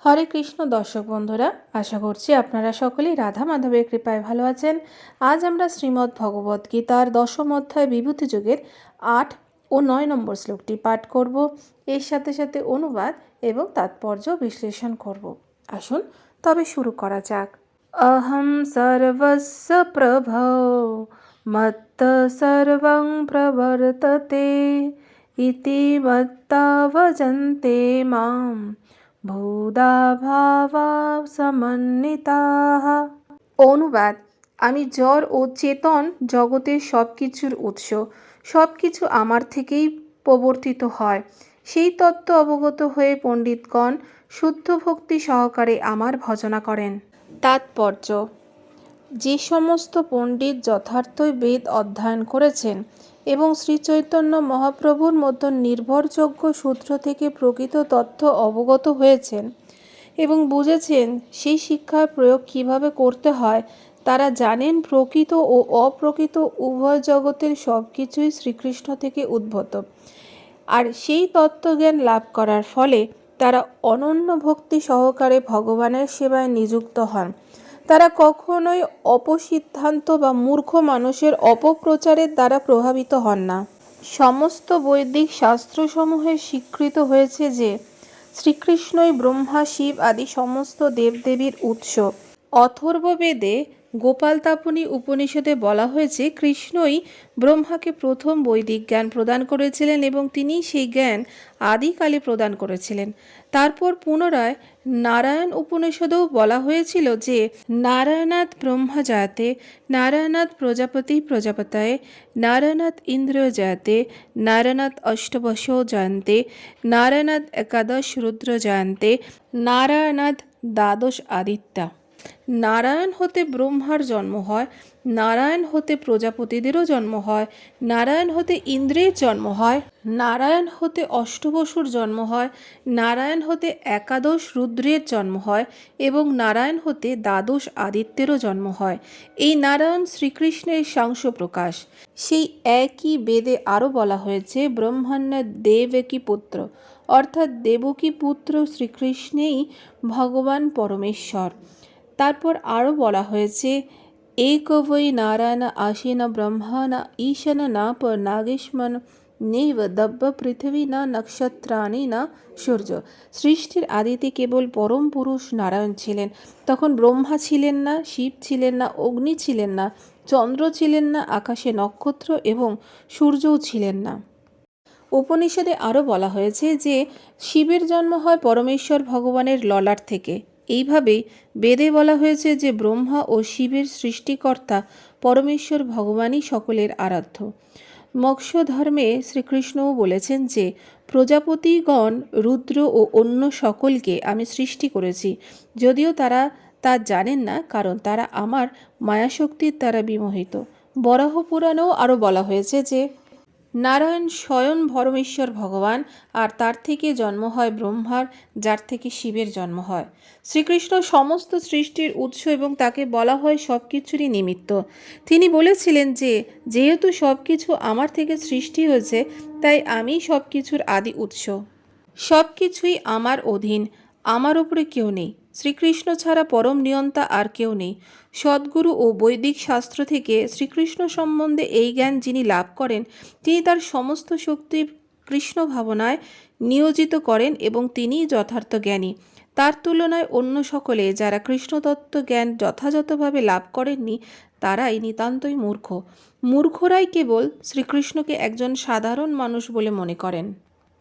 হরে কৃষ্ণ দর্শক বন্ধুরা, আশা করছি আপনারা সকলেই রাধা মাধবের কৃপায় ভালো আছেন। আজ আমরা শ্রীমদ্ ভগবদ্ গীতার 10ম অধ্যায় বিভূতি যোগের 8 ও 9 নম্বর শ্লোকটি পাঠ করব। এর সাথে সাথে অনুবাদ এবং তাৎপর্য বিশ্লেষণ করব। আসুন তবে শুরু করা যাক। অহং সর্বস্য প্রভৌ মত্ত সর্বং প্রবর্ততে ইতি মত্তা ভজন্তে মাম ভূদা ভাবা সমন্বিতাঃ। অনুবাদ: আমি জড় ও চেতন জগতের সব কিছুর উৎস, সব কিছু আমার থেকেই প্রবর্তিত হয়। সেই তত্ত্ব অবগত হয়ে পণ্ডিতগণ শুদ্ধ ভক্তি সহকারে আমার ভজনা করেন। তাৎপর্য: যে সমস্ত পণ্ডিত যথার্থই বেদ অধ্যয়ন করেছেন এবং শ্রীচৈতন্য মহাপ্রভুর মতন নির্ভরযোগ্য সূত্র থেকে প্রকৃত তথ্য অবগত হয়েছেন এবং বুঝেছেন সেই শিক্ষার প্রয়োগ কিভাবে করতে হয়, তারা জানেন প্রকৃত ও অপ্রকৃত উভয় জগতের সব কিছুই শ্রীকৃষ্ণ থেকে উদ্ভূত। আর সেই তত্ত্বজ্ঞান লাভ করার ফলে তারা অনন্য ভক্তি সহকারে ভগবানের সেবায় নিযুক্ত হন। তারা কখনোই অপসিদ্ধান্ত বা মূর্খ মানুষের অপপ্রচারের দ্বারা প্রভাবিত হন না। সমস্ত বৈদিক শাস্ত্রসমূহে স্বীকৃত হয়েছে যে শ্রীকৃষ্ণই ব্রহ্মা, শিব আদি সমস্ত দেবদেবীর উৎস। অথর্ববেদে গোপালতাপনী উপনিষদে বলা হয়েছে কৃষ্ণই ব্রহ্মাকে প্রথম বৈদিক জ্ঞান প্রদান করেছিলেন এবং তিনিই সেই জ্ঞান আদিকালে প্রদান করেছিলেন। তারপর পুনরায় নারায়ণ উপনিষদেও বলা হয়েছিল যে নারায়ণাৎ ব্রহ্মা জায়তে, নারায়ণাৎ প্রজাপতি প্রজাপতয়ে, নারায়ণাৎ ইন্দ্র জায়তে, নারায়ণাৎ অষ্টবশো জায়ন্তে, নারায়ণাৎ একাদশ রুদ্র জায়ন্তে, নারায়ণাৎ দ্বাদশ আদিত্যা। নারায়ণ হতে ব্রহ্মার জন্ম হয়, নারায়ণ হতে প্রজাপতিদেরও জন্ম হয়, নারায়ণ হতে ইন্দ্রের জন্ম হয়, নারায়ণ হতে অষ্টবসুর জন্ম হয়, নারায়ণ হতে একাদশ রুদ্রের জন্ম হয় এবং নারায়ণ হতে দ্বাদশ আদিত্যেরও জন্ম হয়। এই নারায়ণ শ্রীকৃষ্ণের সাংস প্রকাশ। সেই একই বেদে আরও বলা হয়েছে ব্রহ্মণ্য দেবকী পুত্র, অর্থাৎ দেবকী পুত্র শ্রীকৃষ্ণেই ভগবান পরমেশ্বর। তারপর আরও বলা হয়েছে এক বৈ নারায়ণ আশীন ব্রহ্মণ ঈশান না পর নাগেশমন নেব দব্য পৃথিবী না নক্ষত্রাণী না সূর্য। সৃষ্টির আদিতে কেবল পরম পুরুষ নারায়ণ ছিলেন। তখন ব্রহ্মা ছিলেন না, শিব ছিলেন না, অগ্নি ছিলেন না, চন্দ্র ছিলেন না, আকাশে নক্ষত্র এবং সূর্যও ছিলেন না। উপনিষদে আরও বলা হয়েছে যে শিবের জন্ম হয় পরমেশ্বর ভগবানের ললাট থেকে। এইভাবেই বেদে বলা হয়েছে যে ব্রহ্মা ও শিবের সৃষ্টিকর্তা পরমেশ্বর ভগবানই সকলের আরাধ্য। মোক্ষ ধর্মে শ্রীকৃষ্ণও বলেছেন যে প্রজাপতিগণ, রুদ্র ও অন্য সকলকে আমি সৃষ্টি করেছি, যদিও তারা তা জানেন না, কারণ তারা আমার মায়াশক্তির দ্বারা বিমোহিত। বরাহ পুরাণেও আরও বলা হয়েছে যে নারায়ণ স্বয়ং পরমেশ্বর ভগবান, আর তার থেকে জন্ম হয় ব্রহ্মার, যার থেকে শিবের জন্ম হয়। শ্রীকৃষ্ণ সমস্ত সৃষ্টির উৎস এবং তাকে বলা হয় সব কিছুরই নিমিত্ত। তিনি বলেছিলেন যে যেহেতু সব কিছু আমার থেকে সৃষ্টি হয়েছে, তাই আমি সব কিছুর আদি উৎস। সব কিছুই আমার অধীন, আমার উপরে কেউ নেই। শ্রীকৃষ্ণ ছাড়া পরম নিয়ন্তা আর কেউ নেই। সদ্গুরু ও বৈদিক শাস্ত্র থেকে শ্রীকৃষ্ণ সম্বন্ধে এই জ্ঞান যিনি লাভ করেন, তিনি তার সমস্ত শক্তি কৃষ্ণ ভাবনায় নিয়োজিত করেন এবং তিনিই যথার্থ জ্ঞানী। তার তুলনায় অন্য সকলে যারা কৃষ্ণতত্ত্ব জ্ঞান যথাযথভাবে লাভ করেননি, তারাই নিতান্তই মূর্খ। মূর্খরাই কেবল শ্রীকৃষ্ণকে একজন সাধারণ মানুষ বলে মনে করেন।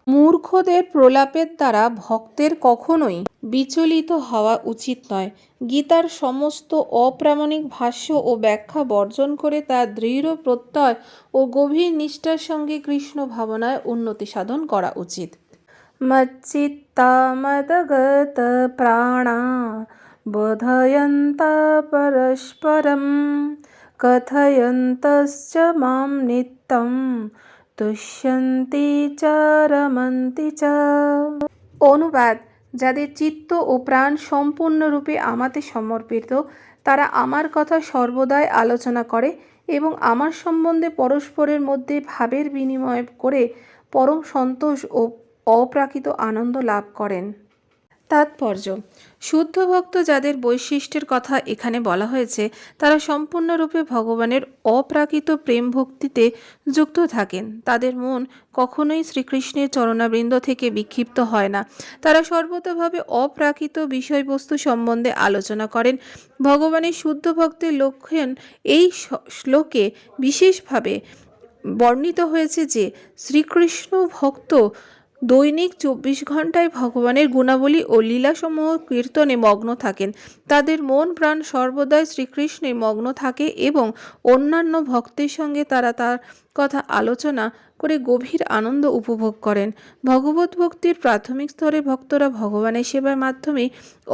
মূর্খদের প্রলাপের দ্বারা ভক্তের কখনোই বিচলিত হওয়া উচিত নয়। গীতার সমস্ত অপ্রামাণিক ভাষ্য ও ব্যাখ্যা বর্জন করে তার দৃঢ় প্রত্যয় ও গভীর নিষ্ঠার সঙ্গে কৃষ্ণ ভাবনায় উন্নতি সাধন করা উচিত। মচ্চিত্তা মদগত প্রাণা বোধয়ন্তা পরস্পরম কথয়ন্তশ্চ মাম নিত্যম তুষ্যন্তি চ রমন্তি চ। অনুবাদ: যাদের চিত্ত ও প্রাণ সম্পূর্ণরূপে আমাতে সমর্পিত, তারা আমার কথা সর্বদাই আলোচনা করে এবং আমার সম্বন্ধে পরস্পরের মধ্যে ভাবের বিনিময় করে পরম সন্তোষ ও অপ্রাকৃত আনন্দ লাভ করেন। তাৎপর্য: শুদ্ধ ভক্ত যাদের বৈশিষ্ট্যের কথা এখানে বলা হয়েছে, তারা সম্পূর্ণরূপে ভগবানের অপ্রাকৃত প্রেম ভক্তিতে যুক্ত থাকেন। তাদের মন কখনোই শ্রীকৃষ্ণের চরণাবৃন্দ থেকে বিক্ষিপ্ত হয় না। তারা সর্বতোভাবে অপ্রাকৃত বিষয়বস্তু সম্বন্ধে আলোচনা করেন। ভগবানের শুদ্ধ ভক্তের লক্ষণ এই শ্লোকে বিশেষভাবে বর্ণিত হয়েছে যে শ্রীকৃষ্ণ ভক্ত দৈনিক 24 ঘণ্টায় ভগবানের গুণাবলী ও লীলাসমূহ কীর্তনে মগ্ন থাকেন। তাদের মন প্রাণ সর্বদাই শ্রীকৃষ্ণে মগ্ন থাকে এবং অন্যান্য ভক্তের সঙ্গে তারা তার কথা আলোচনা করে গভীর আনন্দ উপভোগ করেন। ভগবত ভক্তির প্রাথমিক স্তরে ভক্তরা ভগবানের সেবার মাধ্যমে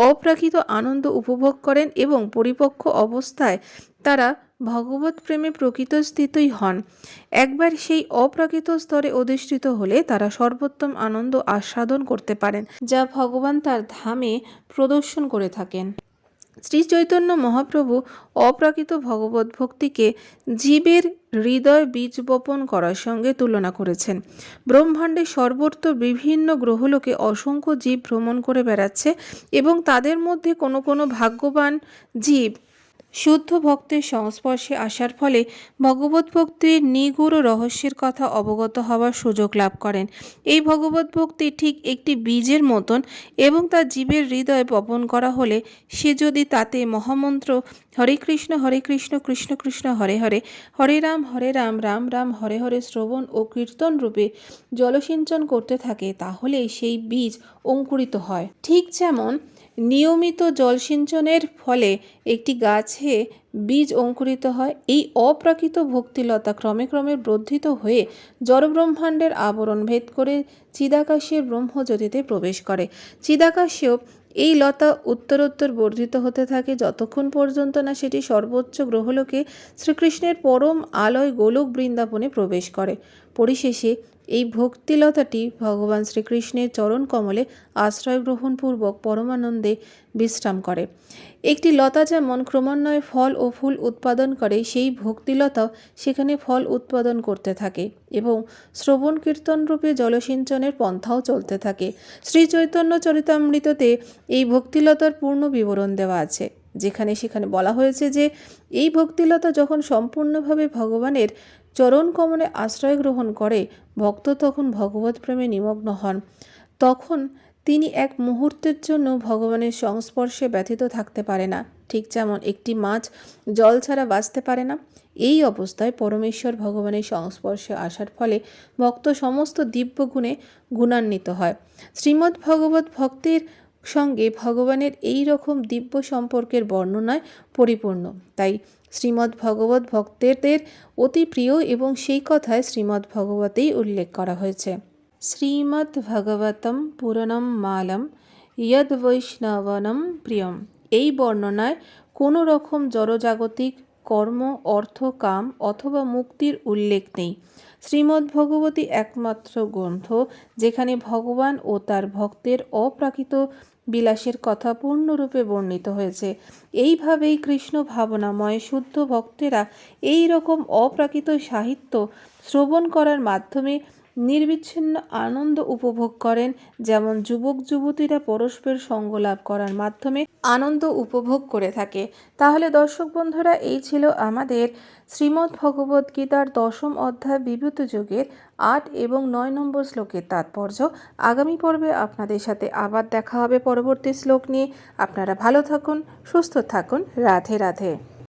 অপ্রাকৃত আনন্দ উপভোগ করেন এবং পরিপক্ক অবস্থায় তারা ভগবত প্রেমে প্রকৃত স্থিতই হন। একবার সেই অপ্রাকৃত স্তরে অধিষ্ঠিত হলে তারা সর্বোত্তম আনন্দ আস্বাদন করতে পারেন, যা ভগবান তার ধামে প্রদর্শন করে থাকেন। শ্রী চৈতন্য মহাপ্রভু অপ্রাকৃত ভগবত ভক্তিকে জীবের হৃদয় বীজ বপন করার সঙ্গে তুলনা করেছেন। ব্রহ্মাণ্ডের সর্বত্র বিভিন্ন গ্রহলোকে অসংখ্য জীব ভ্রমণ করে বেড়াচ্ছে এবং তাদের মধ্যে কোনো কোনো ভাগ্যবান জীব শুদ্ধ ভক্তের সংস্পর্শে আসার ফলে ভগবত ভক্তির নিগূঢ় রহস্যের কথা অবগত হওয়ার সুযোগ লাভ করেন। এই ভগবত ভক্তি ঠিক একটি বীজের মতন এবং তা জীবের হৃদয়ে বপন করা হলে সে যদি তাতে মহামন্ত্র হরে কৃষ্ণ কৃষ্ণ কৃষ্ণ হরে হরে, হরে রাম রাম রাম হরে হরে শ্রবণ ও কীর্তন রূপে জলসিঞ্চন করতে থাকে, তাহলে সেই বীজ অঙ্কুরিত হয়। ঠিক যেমন নিয়মিত জলসিঞ্চনের ফলে একটি গাছে বীজ অঙ্কুরিত হয়, এই অপ্রাকৃত ভক্তিলতা ক্রমে ক্রমে বর্ধিত হয়ে জড়ব্রহ্মাণ্ডের আবরণ ভেদ করে চিদাকাশের ব্রহ্মজ্যোতিতে প্রবেশ করে। চিদাকাশেও এই লতা উত্তরোত্তর বর্ধিত হতে থাকে যতক্ষণ পর্যন্ত না সেটি সর্বোচ্চ গ্রহলোকে শ্রীকৃষ্ণের পরম আলয় গোলক বৃন্দাবনে প্রবেশ করে। পরিশেষে এই ভক্তিলতাটি ভগবান শ্রীকৃষ্ণের চরণ কমলে আশ্রয় গ্রহণপূর্বক পরমানন্দে বিশ্রাম করে। একটি লতা যেমন ক্রমান্বয়ে ফল ও ফুল উৎপাদন করে, সেই ভক্তিলতাও সেখানে ফল উৎপাদন করতে থাকে এবং শ্রবণ কীর্তন রূপে জলসিঞ্চনের পন্থাও চলতে থাকে। শ্রী চৈতন্য চরিতামৃততে এই ভক্তিলতার পূর্ণ বিবরণ দেওয়া আছে, যেখানে সেখানে বলা হয়েছে যে এই ভক্তিলতা যখন সম্পূর্ণভাবে ভগবানের চরণ কমলে আশ্রয় গ্রহণ করে, ভক্ত তখন ভগবত প্রেমে নিমগ্ন হন। তখন তিনি এক মুহূর্তের জন্য ভগবানের সংস্পর্শে ব্যথিত থাকতে পারে না, ঠিক যেমন একটি মাছ জল ছাড়া বাঁচতে পারে না। এই অবস্থায় পরমেশ্বর ভগবানের সংস্পর্শে আসার ফলে ভক্ত সমস্ত দিব্য গুণে গুণান্বিত হয়। শ্রীমদ্ ভগবত ভক্তের সঙ্গে ভগবানের এই রকম দিব্য সম্পর্কের বর্ণনায় পরিপূর্ণ। তাই শ্রীমদ্ ভগবত ভক্তদের অতি প্রিয় এবং সেই কথায় শ্রীমদ্ ভগবতেই উল্লেখ করা হয়েছে। শ্রীমদ্ ভগবতম পুরাণম মালম ইয়দ বৈষ্ণবনম প্রিয়ম। এই বর্ণনায় কোনো রকম জড়জাগতিক কর্ম, অর্থ, কাম অথবা মুক্তির উল্লেখ নেই। শ্রীমদ্ ভগবতী একমাত্র গ্রন্থ যেখানে ভগবান ও তার ভক্তের অপ্রাকৃত বিলাসের কথা পূর্ণরূপে বর্ণিত হয়েছে। এইভাবেই কৃষ্ণ ভাবনাময় শুদ্ধ ভক্তেরা এই রকম অপ্রাকৃত সাহিত্য শ্রবণ করার মাধ্যমে নির্বিচ্ছিন্ন আনন্দ উপভোগ করেন, যেমন যুবক যুবতীরা পরস্পর সঙ্গ লাভ করার মাধ্যমে আনন্দ উপভোগ করে থাকে। তাহলে দর্শক বন্ধুরা, এই ছিল আমাদের শ্রীমদ্ ভগবদ গীতার 10ম অধ্যায় বিভূতি যোগের 8 এবং 9 নম্বর শ্লোকের তাৎপর্য। আগামী পর্বে আপনাদের সাথে আবার দেখা হবে পরবর্তী শ্লোক নিয়ে। আপনারা ভালো থাকুন, সুস্থ থাকুন। রাধে রাধে।